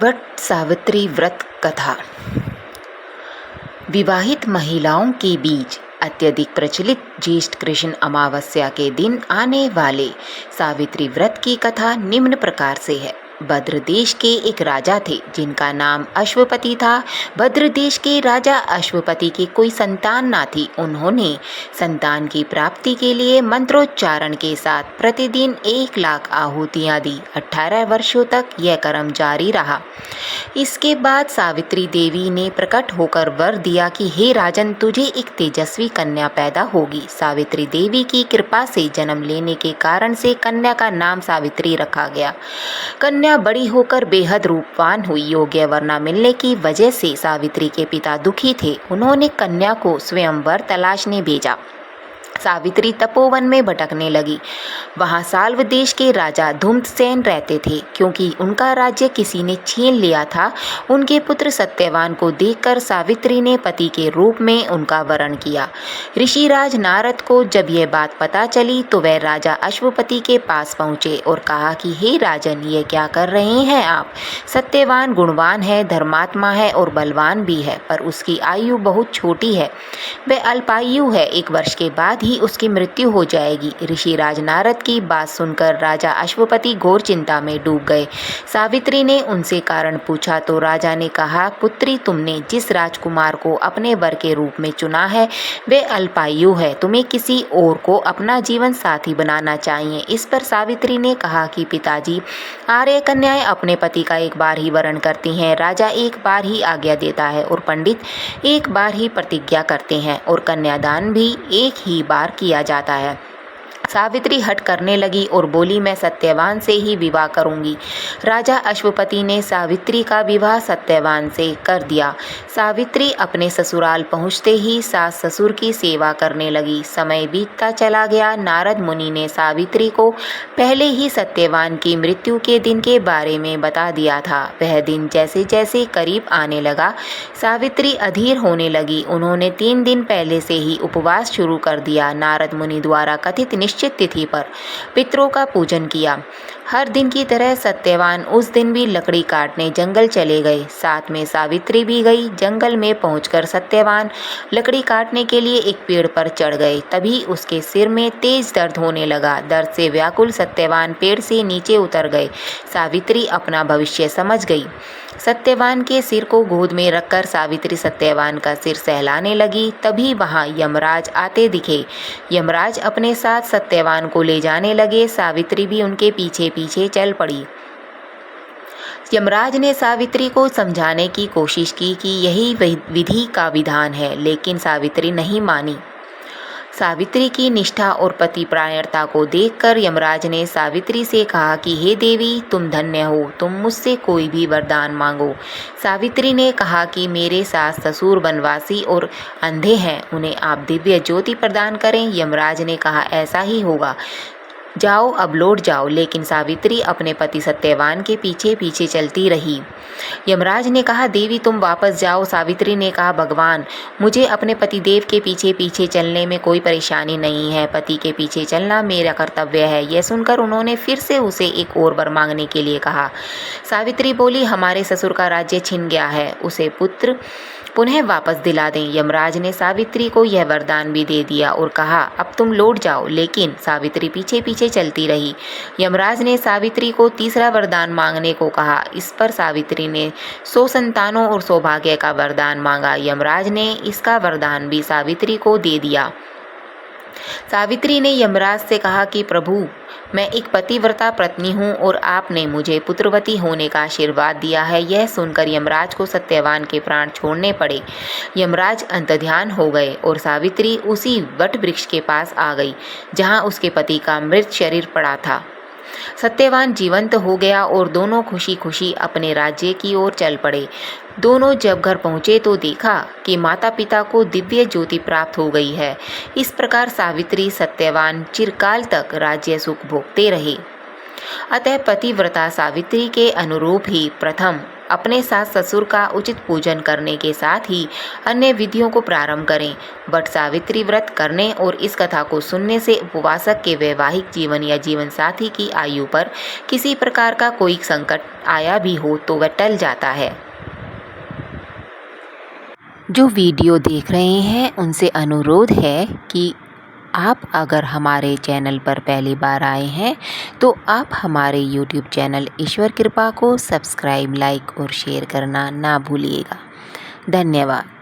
वट सावित्री व्रत कथा। विवाहित महिलाओं के बीच अत्यधिक प्रचलित ज्येष्ठ कृष्ण अमावस्या के दिन आने वाले सावित्री व्रत की कथा निम्न प्रकार से है। भद्र देश के एक राजा थे जिनका नाम अश्वपति था। भद्र देश के राजा अश्वपति की कोई संतान ना थी। उन्होंने संतान की प्राप्ति के लिए मंत्रोच्चारण के साथ प्रतिदिन 1 लाख आहुतियाँ दी। 18 वर्षों तक यह कर्म जारी रहा। इसके बाद सावित्री देवी ने प्रकट होकर वर दिया कि हे राजन, तुझे एक तेजस्वी कन्या पैदा होगी। सावित्री देवी की कृपा से जन्म लेने के कारण से कन्या का नाम सावित्री रखा गया। कन्या बड़ी होकर बेहद रूपवान हुई। योग्य वर न मिलने की वजह से सावित्री के पिता दुखी थे। उन्होंने कन्या को स्वयंवर तलाशने भेजा। सावित्री तपोवन में भटकने लगी। वहाँ साल्व देश के राजा धूम्रसेन रहते थे। क्योंकि उनका राज्य किसी ने छीन लिया था, उनके पुत्र सत्यवान को देखकर सावित्री ने पति के रूप में उनका वरण किया। ऋषिराज नारद को जब यह बात पता चली तो वह राजा अश्वपति के पास पहुँचे और कहा कि हे राजन, ये क्या कर रहे हैं आप? सत्यवान गुणवान है, धर्मात्मा है और बलवान भी है, पर उसकी आयु बहुत छोटी है। वह अल्पायु है। 1 वर्ष के बाद ही उसकी मृत्यु हो जाएगी। ऋषिराज नारद की बात सुनकर राजा अश्वपति घोर चिंता में डूब गए। सावित्री ने उनसे कारण पूछा तो राजा ने कहा, पुत्री, तुमने जिस राजकुमार को अपने वर के रूप में चुना है वह अल्पायु है। तुम्हें किसी और को अपना जीवन साथी बनाना चाहिए। इस पर सावित्री ने कहा कि पिताजी, आर्य कन्याएं अपने पति का एक बार ही वरण करती हैं। राजा एक बार ही आज्ञा देता है और पंडित एक बार ही प्रतिज्ञा करते हैं और कन्यादान भी एक ही बार किया जाता है। सावित्री हट करने लगी और बोली, मैं सत्यवान से ही विवाह करूंगी। राजा अश्वपति ने सावित्री का विवाह सत्यवान से कर दिया। सावित्री अपने ससुराल पहुंचते ही सास ससुर की सेवा करने लगी। समय बीतता चला गया। नारद मुनि ने सावित्री को पहले ही सत्यवान की मृत्यु के दिन के बारे में बता दिया था। वह दिन जैसे जैसे करीब आने लगा, सावित्री अधीर होने लगी। उन्होंने 3 दिन पहले से ही उपवास शुरू कर दिया। नारद मुनि द्वारा कथित निश्चित तिथि पर पितरों का पूजन किया। हर दिन की तरह सत्यवान उस दिन भी लकड़ी काटने जंगल चले गए। साथ में सावित्री भी गई। जंगल में पहुंचकर सत्यवान लकड़ी काटने के लिए एक पेड़ पर चढ़ गए। तभी उसके सिर में तेज दर्द होने लगा। दर्द से व्याकुल सत्यवान पेड़ से नीचे उतर गए। सावित्री अपना भविष्य समझ गई। सत्यवान के सिर को गोद में रखकर सावित्री सत्यवान का सिर सहलाने लगी। तभी वहां यमराज आते दिखे। यमराज अपने साथ सत्यवान को ले जाने लगे। सावित्री भी उनके पीछे पीछे चल पड़ी। यमराज ने सावित्री को समझाने की कोशिश की कि यही विधि का विधान है, लेकिन सावित्री नहीं मानी। सावित्री की निष्ठा और पतिपरायणता को देखकर यमराज ने सावित्री से कहा कि हे देवी, तुम धन्य हो, तुम मुझसे कोई भी वरदान मांगो। सावित्री ने कहा कि मेरे सास ससुर वनवासी और अंधे हैं, उन्हें आप दिव्य ज्योति प्रदान करें। यमराज ने कहा, ऐसा ही होगा, जाओ अब लौट जाओ। लेकिन सावित्री अपने पति सत्यवान के पीछे पीछे चलती रही। यमराज ने कहा, देवी तुम वापस जाओ। सावित्री ने कहा, भगवान, मुझे अपने पतिदेव के पीछे पीछे चलने में कोई परेशानी नहीं है। पति के पीछे चलना मेरा कर्तव्य है। यह सुनकर उन्होंने फिर से उसे एक और वर मांगने के लिए कहा। सावित्री बोली, हमारे ससुर का राज्य छिन गया है, उसे पुत्र पुनः वापस दिला दें। यमराज ने सावित्री को यह वरदान भी दे दिया और कहा, अब तुम लौट जाओ। लेकिन सावित्री पीछे पीछे चलती रही। यमराज ने सावित्री को तीसरा वरदान मांगने को कहा। इस पर सावित्री ने 100 संतानों और सौभाग्य का वरदान मांगा। यमराज ने इसका वरदान भी सावित्री को दे दिया। सावित्री ने यमराज से कहा कि प्रभु, मैं एक पतिव्रता पत्नी हूँ और आपने मुझे पुत्रवती होने का आशीर्वाद दिया है। यह सुनकर यमराज को सत्यवान के प्राण छोड़ने पड़े। यमराज अंतर्ध्यान हो गए और सावित्री उसी वट वृक्ष के पास आ गई जहाँ उसके पति का मृत शरीर पड़ा था। सत्यवान जीवंत हो गया और दोनों खुशी खुशी अपने राज्य की ओर चल पड़े। दोनों जब घर पहुँचे तो देखा कि माता पिता को दिव्य ज्योति प्राप्त हो गई है। इस प्रकार सावित्री सत्यवान चिरकाल तक राज्य सुख भोगते रहे। अतः पतिव्रता सावित्री के अनुरूप ही प्रथम अपने सास ससुर का उचित पूजन करने के साथ ही अन्य विधियों को प्रारंभ करें। वट सावित्री व्रत करने और इस कथा को सुनने से उपवासक के वैवाहिक जीवन या जीवन साथी की आयु पर किसी प्रकार का कोई संकट आया भी हो तो वह टल जाता है। जो वीडियो देख रहे हैं उनसे अनुरोध है कि आप अगर हमारे चैनल पर पहली बार आए हैं तो आप हमारे YouTube चैनल ईश्वर कृपा को सब्सक्राइब, लाइक और शेयर करना ना भूलिएगा। धन्यवाद।